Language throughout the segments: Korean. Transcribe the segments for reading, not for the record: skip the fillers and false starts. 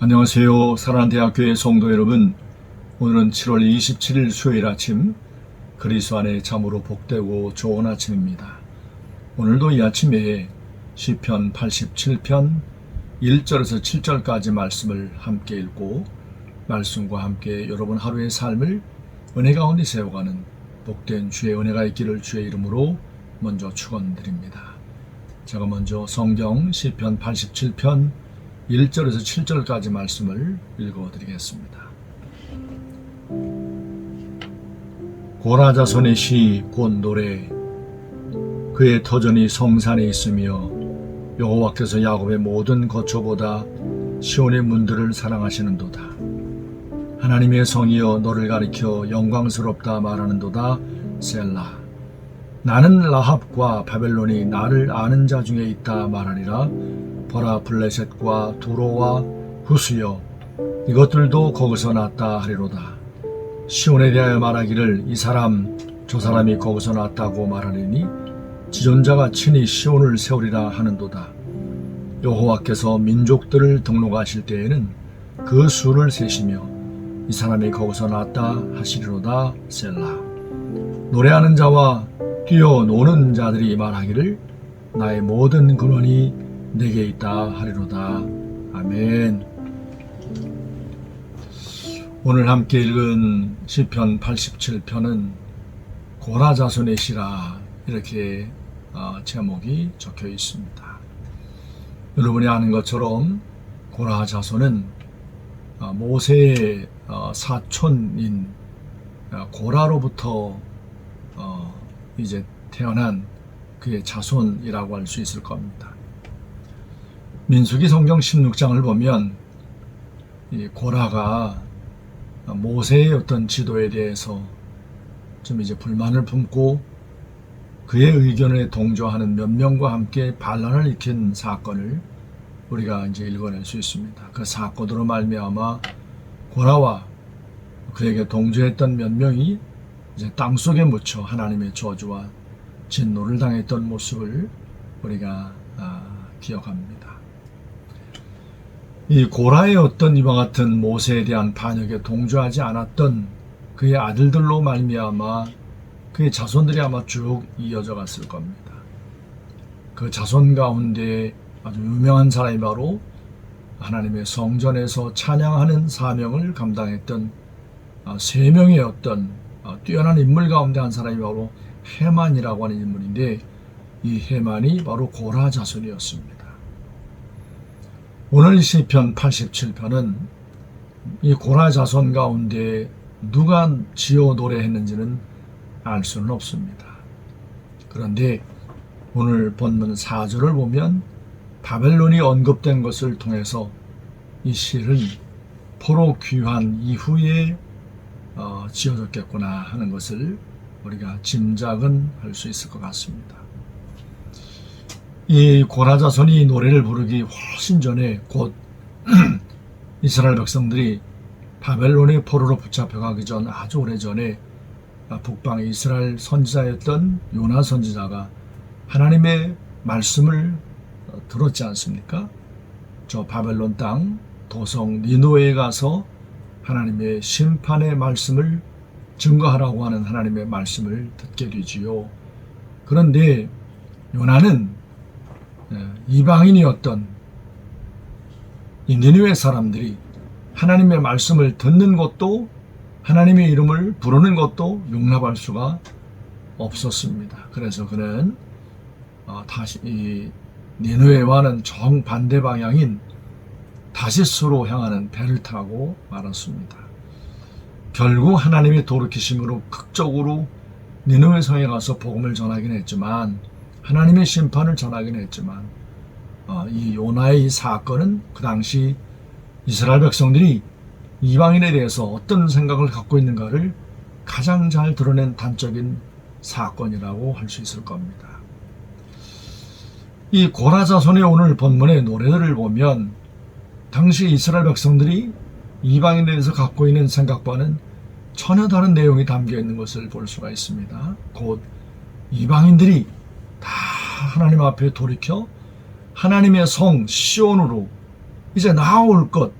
안녕하세요. 사랑하는 대학교의 성도 여러분, 오늘은 7월 27일 수요일 아침, 그리스도 안에 참으로 복되고 좋은 아침입니다. 오늘도 이 아침에 시편 87편 1절에서 7절까지 말씀을 함께 읽고 말씀과 함께 여러분 하루의 삶을 은혜 가운데 세워가는 복된 주의 은혜가 있기를 주의 이름으로 먼저 축원드립니다. 제가 먼저 성경 시편 87편 1절에서 7절까지 말씀을 읽어드리겠습니다. 고라 자손의 시 곧 노래, 그의 터전이 성산에 있으며 여호와께서 야곱의 모든 거처보다 시온의 문들을 사랑하시는도다. 하나님의 성이여 너를 가리켜 영광스럽다 말하는도다. 셀라. 나는 라합과 바벨론이 나를 아는 자 중에 있다 말하리라. 보라, 블레셋과 두로와 후스여 이것들도 거기서 났다 하리로다. 시온에 대하여 말하기를 이 사람 저 사람이 거기서 났다고 말하리니 지존자가 친히 시온을 세우리라 하는도다. 여호와께서 민족들을 등록하실 때에는 그 수를 세시며 이 사람이 거기서 났다 하시리로다. 셀라. 노래하는 자와 뛰어노는 자들이 말하기를 나의 모든 근원이 내게 있다 하리로다. 아멘. 오늘 함께 읽은 시편 87편은 고라 자손의 시라 이렇게 제목이 적혀 있습니다. 여러분이 아는 것처럼 고라 자손은 모세의 사촌인 고라로부터 이제 태어난 그의 자손이라고 할 수 있을 겁니다. 민수기 성경 16장을 보면 이 고라가 모세의 어떤 지도에 대해서 좀 이제 불만을 품고 그의 의견에 동조하는 몇 명과 함께 반란을 일으킨 사건을 우리가 이제 읽어낼 수 있습니다. 그 사건으로 말미암아 고라와 그에게 동조했던 몇 명이 이제 땅 속에 묻혀 하나님의 저주와 진노를 당했던 모습을 우리가 기억합니다. 이 고라의 어떤 이와 같은 모세에 대한 반역에 동조하지 않았던 그의 아들들로 말미암아 그의 자손들이 아마 쭉 이어져 갔을 겁니다. 그 자손 가운데 아주 유명한 사람이 바로 하나님의 성전에서 찬양하는 사명을 감당했던 세 명의 어떤 뛰어난 인물 가운데 한 사람이 바로 헤만이라고 하는 인물인데, 이 헤만이 바로 고라 자손이었습니다. 오늘 시편 87편은 이 고라 자손 가운데 누가 지어 노래했는지는 알 수는 없습니다. 그런데 오늘 본문 4절을 보면 바벨론이 언급된 것을 통해서 이 시는 포로 귀환 이후에 지어졌겠구나 하는 것을 우리가 짐작은 할 수 있을 것 같습니다. 이 고라 자손이 노래를 부르기 훨씬 전에 곧 이스라엘 백성들이 바벨론의 포로로 붙잡혀가기 전 아주 오래전에 북방 이스라엘 선지자였던 요나 선지자가 하나님의 말씀을 들었지 않습니까? 저 바벨론 땅 도성 니느웨에 가서 하나님의 심판의 말씀을 증거하라고 하는 하나님의 말씀을 듣게 되지요. 그런데 요나는 이방인이었던 이 니느웨 사람들이 하나님의 말씀을 듣는 것도 하나님의 이름을 부르는 것도 용납할 수가 없었습니다. 그래서 그는 다시 이 니느웨와는 정반대 방향인 다시스로 향하는 배를 타고 말았습니다. 결국 하나님의 돌이키심으로 극적으로 니느웨 성에 가서 복음을 전하긴 했지만, 하나님의 심판을 전하긴 했지만, 이 요나의 이 사건은 그 당시 이스라엘 백성들이 이방인에 대해서 어떤 생각을 갖고 있는가를 가장 잘 드러낸 단적인 사건이라고 할 수 있을 겁니다. 이 고라 자손의 오늘 본문의 노래들을 보면 당시 이스라엘 백성들이 이방인에 대해서 갖고 있는 생각과는 전혀 다른 내용이 담겨 있는 것을 볼 수가 있습니다. 곧 이방인들이 다 하나님 앞에 돌이켜 하나님의 성 시온으로 이제 나아올 것,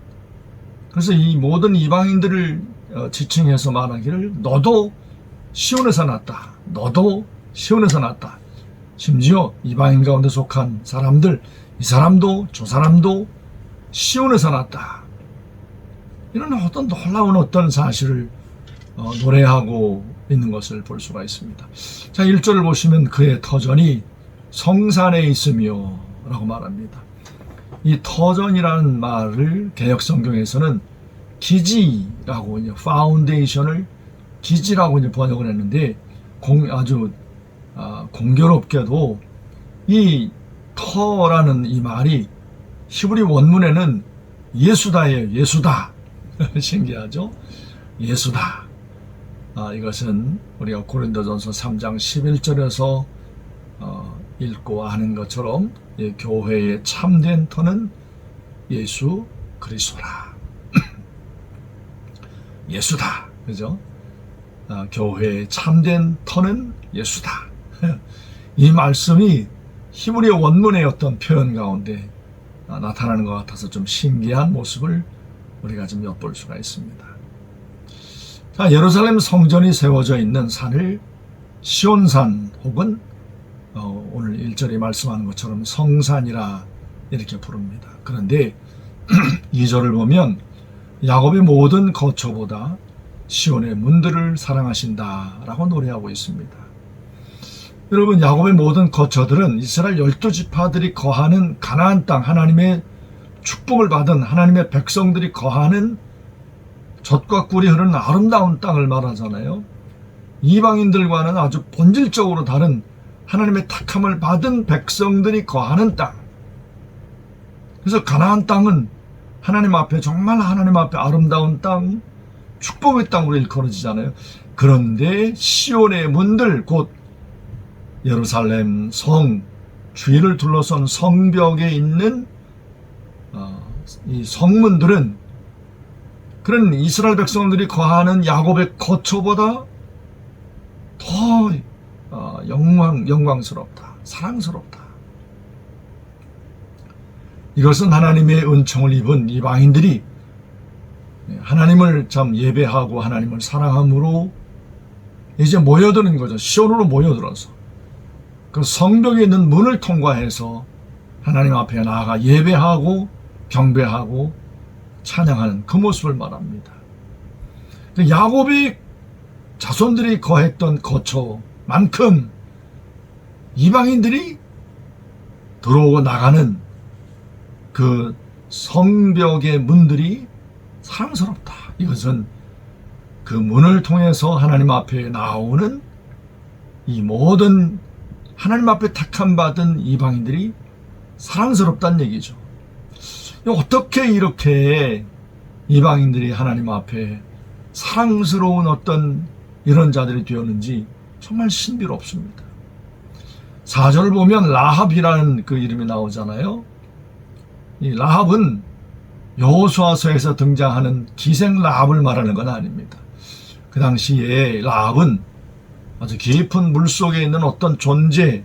그래서 이 모든 이방인들을 지칭해서 말하기를 너도 시온에서 났다. 너도 시온에서 났다. 심지어 이방인 가운데 속한 사람들, 이 사람도 저 사람도 시온에서 났다. 이런 어떤 놀라운 어떤 사실을 노래하고 있는 것을 볼 수가 있습니다. 자, 1절을 보시면 그의 터전이 성산에 있으며 라고 말합니다. 이 터전이라는 말을 개역성경에서는 기지라고, 파운데이션을 기지라고 번역을 했는데, 아주 공교롭게도 이 터라는 이 말이 히브리 원문에는 예수다예요. 예수다. 신기하죠? 예수다. 이것은 우리가 고린도전서 3장 11절에서 읽고 하는 것처럼 교회의 참된 터는 예수 그리스도라. 예수다. 그죠? 교회의 참된 터는 예수다. 이 말씀이 히브리 원문의 어떤 표현 가운데 나타나는 것 같아서 좀 신기한 모습을 우리가 좀 엿볼 수가 있습니다. 자, 예루살렘 성전이 세워져 있는 산을 시온산 혹은 오늘 1절에 말씀하는 것처럼 성산이라 이렇게 부릅니다. 그런데 2절을 보면 야곱의 모든 거처보다 시온의 문들을 사랑하신다 라고 노래하고 있습니다. 여러분, 야곱의 모든 거처들은 이스라엘 12지파들이 거하는 가나안 땅, 하나님의 축복을 받은 하나님의 백성들이 거하는 젖과 꿀이 흐르는 아름다운 땅을 말하잖아요. 이방인들과는 아주 본질적으로 다른 하나님의 택함을 받은 백성들이 거하는 땅. 그래서 가나안 땅은 하나님 앞에, 정말 하나님 앞에 아름다운 땅, 축복의 땅으로 일컬어지잖아요. 그런데 시온의 문들, 곧 예루살렘 성 주위를 둘러선 성벽에 있는 이 성문들은 그런 이스라엘 백성들이 거하는 야곱의 거처보다 더 영광스럽다, 사랑스럽다. 이것은 하나님의 은총을 입은 이방인들이 하나님을 참 예배하고 하나님을 사랑함으로 이제 모여드는 거죠. 시온으로 모여들어서 그 성벽에 있는 문을 통과해서 하나님 앞에 나아가 예배하고 경배하고 찬양하는 그 모습을 말합니다. 야곱이 자손들이 거했던 거처만큼 이방인들이 들어오고 나가는 그 성벽의 문들이 사랑스럽다. 이것은 그 문을 통해서 하나님 앞에 나오는 이 모든 하나님 앞에 택함받은 이방인들이 사랑스럽다는 얘기죠. 어떻게 이렇게 이방인들이 하나님 앞에 사랑스러운 어떤 이런 자들이 되었는지 정말 신비롭습니다. 4절을 보면 라합이라는 그 이름이 나오잖아요. 이 라합은 여호수아서에서 등장하는 기생 라합을 말하는 건 아닙니다. 그 당시에 라합은 아주 깊은 물속에 있는 어떤 존재,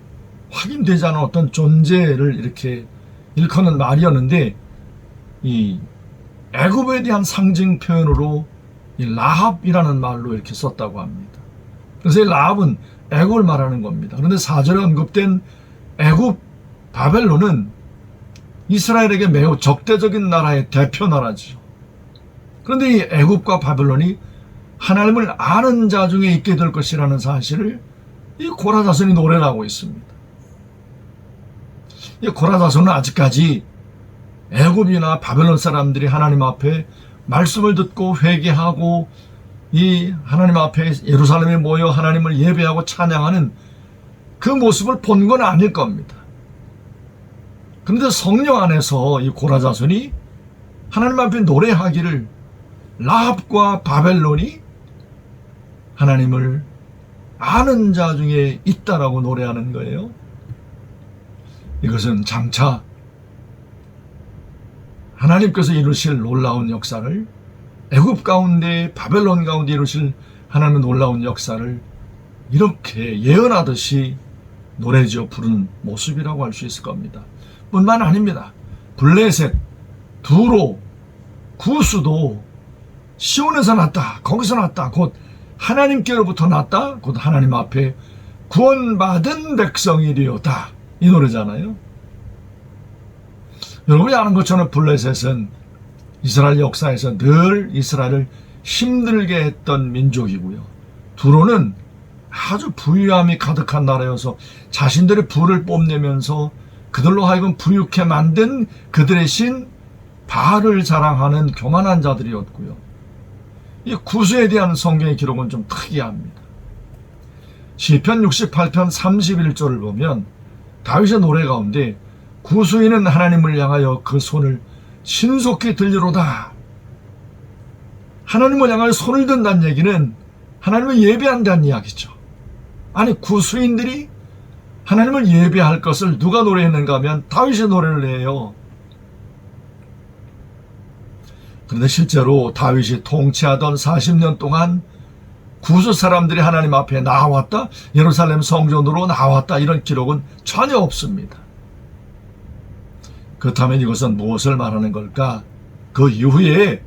확인되지 않은 어떤 존재를 이렇게 일컫는 말이었는데, 이 애굽에 대한 상징 표현으로 이 라합이라는 말로 이렇게 썼다고 합니다. 그래서 이 라합은 애굽을 말하는 겁니다. 그런데 4절에 언급된 애굽, 바벨론은 이스라엘에게 매우 적대적인 나라의 대표 나라죠. 그런데 이 애굽과 바벨론이 하나님을 아는 자 중에 있게 될 것이라는 사실을 이 고라 자손이 노래를 하고 있습니다. 이 고라 자손은 아직까지 애굽이나 바벨론 사람들이 하나님 앞에 말씀을 듣고 회개하고 이 하나님 앞에 예루살렘에 모여 하나님을 예배하고 찬양하는 그 모습을 본 건 아닐 겁니다. 그런데 성령 안에서 이 고라 자손이 하나님 앞에 노래하기를 라합과 바벨론이 하나님을 아는 자 중에 있다라고 노래하는 거예요. 이것은 장차 하나님께서 이루실 놀라운 역사를, 애굽 가운데 바벨론 가운데 이루실 하나님의 놀라운 역사를 이렇게 예언하듯이 노래지어 부르는 모습이라고 할 수 있을 겁니다. 뿐만 아닙니다. 블레셋, 두로, 구수도 시온에서 났다, 거기서 났다, 곧 하나님께로부터 났다, 곧 하나님 앞에 구원받은 백성이리로다, 이 노래잖아요. 여러분이 아는 것처럼 블레셋은 이스라엘 역사에서 늘 이스라엘을 힘들게 했던 민족이고요. 두로는 아주 부유함이 가득한 나라여서 자신들의 부를 뽐내면서 그들로 하여금 부유케 만든 그들의 신 바알을 자랑하는 교만한 자들이었고요. 이 구수에 대한 성경의 기록은 좀 특이합니다. 시편 68편 31절을 보면 다윗의 노래 가운데 구수인은 하나님을 향하여 그 손을 신속히 들리로다. 하나님을 향하여 손을 든다는 얘기는 하나님을 예배한다는 이야기죠. 아니, 구수인들이 하나님을 예배할 것을 누가 노래했는가 하면 다윗의 노래를 해요. 그런데 실제로 다윗이 통치하던 40년 동안 구수 사람들이 하나님 앞에 나왔다, 예루살렘 성전으로 나왔다, 이런 기록은 전혀 없습니다. 그렇다면 이것은 무엇을 말하는 걸까? 그 이후에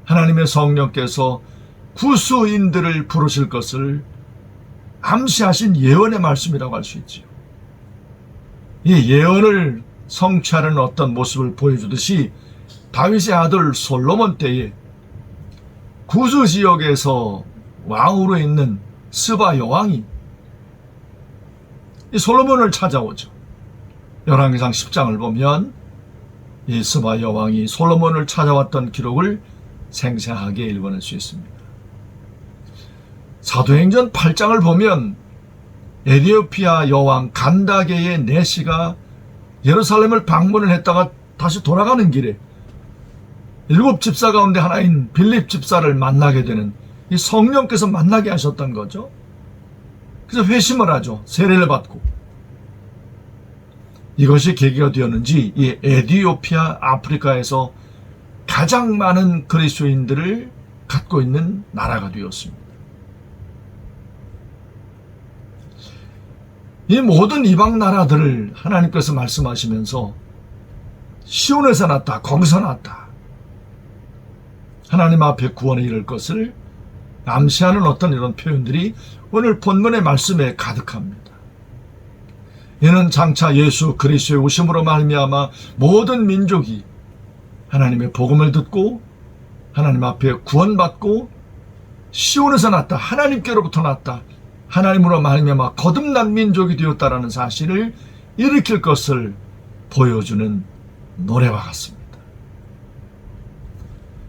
하나님의 성령께서 구수인들을 부르실 것을 암시하신 예언의 말씀이라고 할 수 있지요. 이 예언을 성취하는 어떤 모습을 보여주듯이 다윗의 아들 솔로몬 때에 구수 지역에서 왕으로 있는 스바 여왕이 이 솔로몬을 찾아오죠. 열왕기상 10장을 보면 이 스바 여왕이 솔로몬을 찾아왔던 기록을 생생하게 읽어낼 수 있습니다. 사도행전 8장을 보면 에티오피아 여왕 간다게의 내시가 예루살렘을 방문을 했다가 다시 돌아가는 길에 7 집사 가운데 하나인 빌립 집사를 만나게 되는, 이 성령께서 만나게 하셨던 거죠. 그래서 회심을 하죠. 세례를 받고. 이것이 계기가 되었는지 이 에티오피아 아프리카에서 가장 많은 그리스도인들을 갖고 있는 나라가 되었습니다. 이 모든 이방 나라들을 하나님께서 말씀하시면서 시온에서 났다, 거기서 났다, 하나님 앞에 구원에 이를 것을 암시하는 어떤 이런 표현들이 오늘 본문의 말씀에 가득합니다. 이는 장차 예수 그리스도의 오심으로 말미암아 모든 민족이 하나님의 복음을 듣고 하나님 앞에 구원받고 시온에서 났다, 하나님께로부터 났다, 하나님으로 말미암아 거듭난 민족이 되었다라는 사실을 일으킬 것을 보여주는 노래와 같습니다.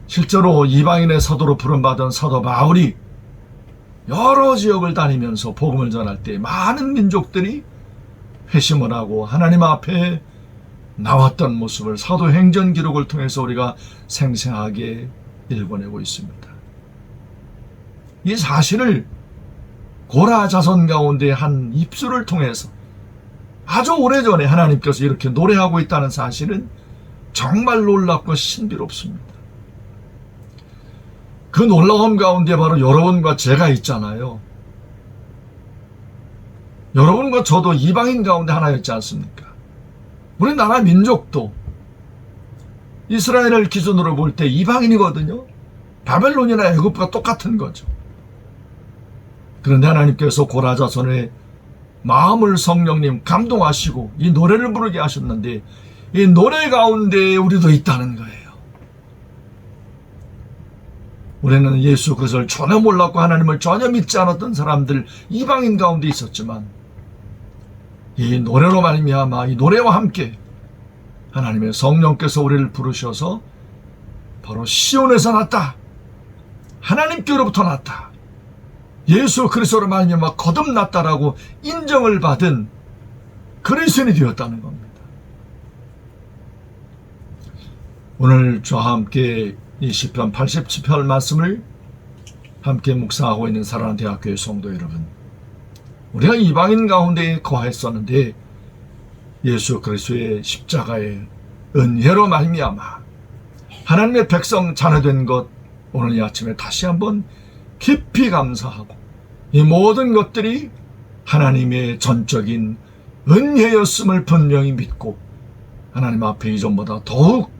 실제로 이방인의 사도로 부름받은 사도 바울이 여러 지역을 다니면서 복음을 전할 때 많은 민족들이 회심을 하고 하나님 앞에 나왔던 모습을 사도행전 기록을 통해서 우리가 생생하게 읽어내고 있습니다. 이 사실을 고라 자손 가운데 한 입술을 통해서 아주 오래전에 하나님께서 이렇게 노래하고 있다는 사실은 정말 놀랍고 신비롭습니다. 그 놀라움 가운데 바로 여러분과 제가 있잖아요. 여러분과 저도 이방인 가운데 하나였지 않습니까? 우리나라 민족도 이스라엘을 기준으로 볼 때 이방인이거든요. 바벨론이나 애굽과 똑같은 거죠. 그런데 하나님께서 고라 자손의 마음을 성령님 감동하시고 이 노래를 부르게 하셨는데 이 노래 가운데 우리도 있다는 거예요. 우리는 예수 그리스도를 전혀 몰랐고 하나님을 전혀 믿지 않았던 사람들, 이방인 가운데 있었지만 이 노래로 말미암아 이 노래와 함께 하나님의 성령께서 우리를 부르셔서 바로 시온에서 났다, 하나님께로부터 났다, 예수 그리스도로 말미암아 거듭났다라고 인정을 받은 그리스도인이 되었다는 겁니다. 오늘 저와 함께 이 시편 87편 말씀을 함께 묵상하고 있는 사랑하는 대학교의 성도 여러분, 우리가 이방인 가운데 거했었는데 예수 그리스도의 십자가의 은혜로 말미암아 하나님의 백성 자녀된 것, 오늘 이 아침에 다시 한번 깊이 감사하고 이 모든 것들이 하나님의 전적인 은혜였음을 분명히 믿고 하나님 앞에 이전보다 더욱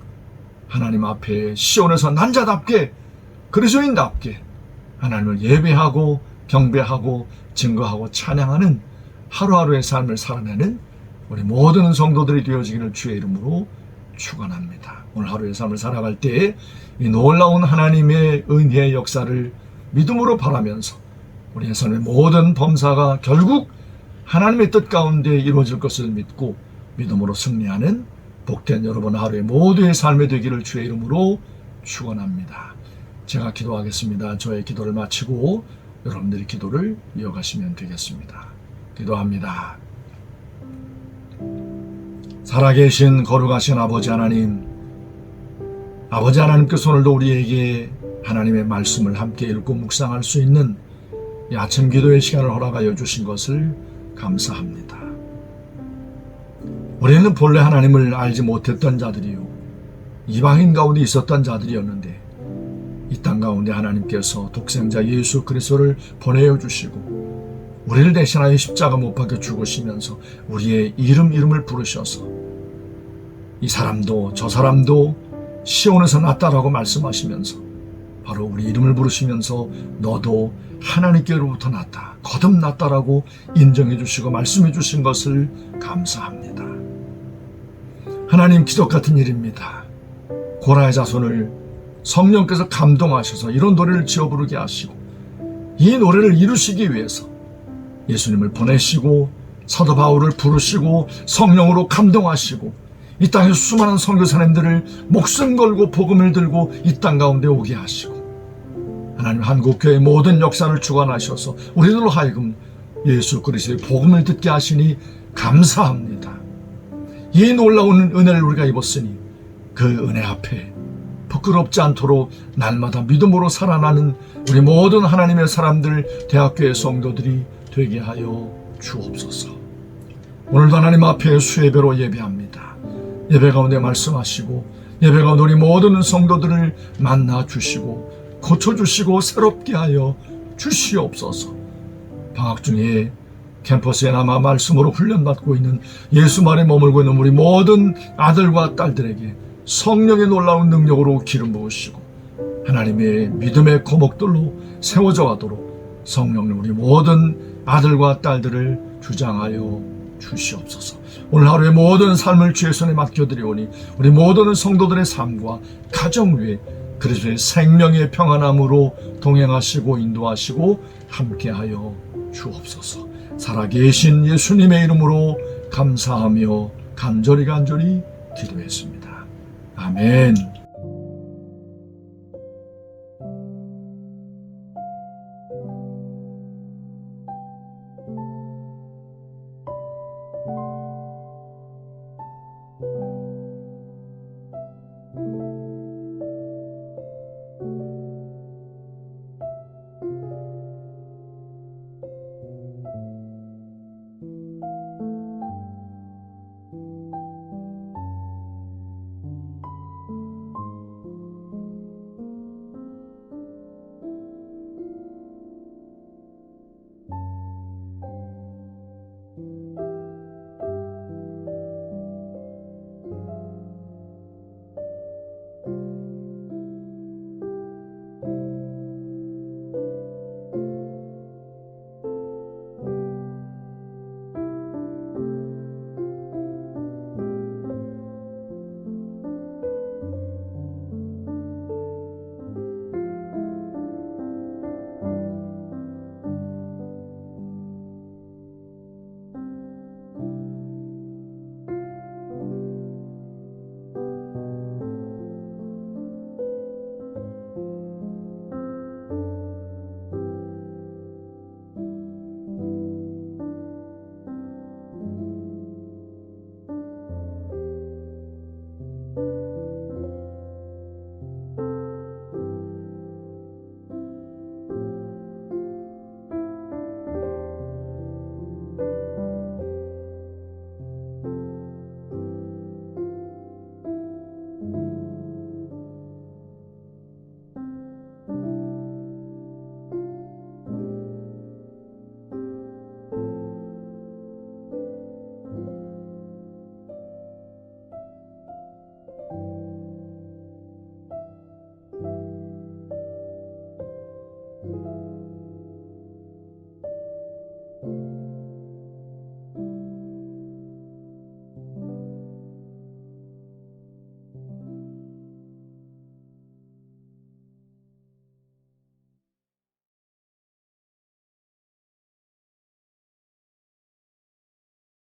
하나님 앞에 시온에서 난자답게 그리스도인답게 하나님을 예배하고 경배하고 증거하고 찬양하는 하루하루의 삶을 살아내는 우리 모든 성도들이 되어지기를 주의 이름으로 축원합니다. 오늘 하루의 삶을 살아갈 때에 이 놀라운 하나님의 은혜의 역사를 믿음으로 바라면서 우리의 삶의 모든 범사가 결국 하나님의 뜻 가운데 이루어질 것을 믿고 믿음으로 승리하는 복된 여러분 하루의 모두의 삶이 되기를 주의 이름으로 축원합니다. 제가 기도하겠습니다. 저의 기도를 마치고 여러분들이 기도를 이어가시면 되겠습니다. 기도합니다. 살아계신 거룩하신 아버지 하나님, 아버지 하나님께서 오늘도 우리에게 하나님의 말씀을 함께 읽고 묵상할 수 있는 이 아침 기도의 시간을 허락하여 주신 것을 감사합니다. 우리는 본래 하나님을 알지 못했던 자들이요 이방인 가운데 있었던 자들이었는데 이 땅 가운데 하나님께서 독생자 예수 그리스도를 보내어 주시고 우리를 대신하여 십자가 못 박혀 죽으시면서 우리의 이름을 부르셔서 이 사람도 저 사람도 시온에서 났다라고 말씀하시면서 바로 우리 이름을 부르시면서 너도 하나님께로부터 났다, 거듭났다라고 인정해 주시고 말씀해 주신 것을 감사합니다. 하나님, 기적 같은 일입니다. 고라의 자손을 성령께서 감동하셔서 이런 노래를 지어 부르게 하시고 이 노래를 이루시기 위해서 예수님을 보내시고 사도 바울을 부르시고 성령으로 감동하시고 이 땅에 수많은 선교사님들을 목숨 걸고 복음을 들고 이 땅 가운데 오게 하시고 하나님 한국교회의 모든 역사를 주관하셔서 우리들로 하여금 예수 그리스도의 복음을 듣게 하시니 감사합니다. 이 놀라운 은혜를 우리가 입었으니 그 은혜 앞에 부끄럽지 않도록 날마다 믿음으로 살아나는 우리 모든 하나님의 사람들, 대학교의 성도들이 되게 하여 주옵소서. 오늘도 하나님 앞에 수예배로 예배합니다. 예배 가운데 말씀하시고 예배 가운데 우리 모든 성도들을 만나 주시고 고쳐주시고 새롭게 하여 주시옵소서. 방학 중에 캠퍼스에 남아 말씀으로 훈련받고 있는 예수 말에 머물고 있는 우리 모든 아들과 딸들에게 성령의 놀라운 능력으로 기름 부으시고 하나님의 믿음의 거목들로 세워져 가도록 성령님 우리 모든 아들과 딸들을 주장하여 주시옵소서. 오늘 하루의 모든 삶을 주의 손에 맡겨드리오니 우리 모든 성도들의 삶과 가정 위에 그리스도의 생명의 평안함으로 동행하시고 인도하시고 함께하여 주옵소서. 살아계신 예수님의 이름으로 감사하며 간절히 기도했습니다. 아멘.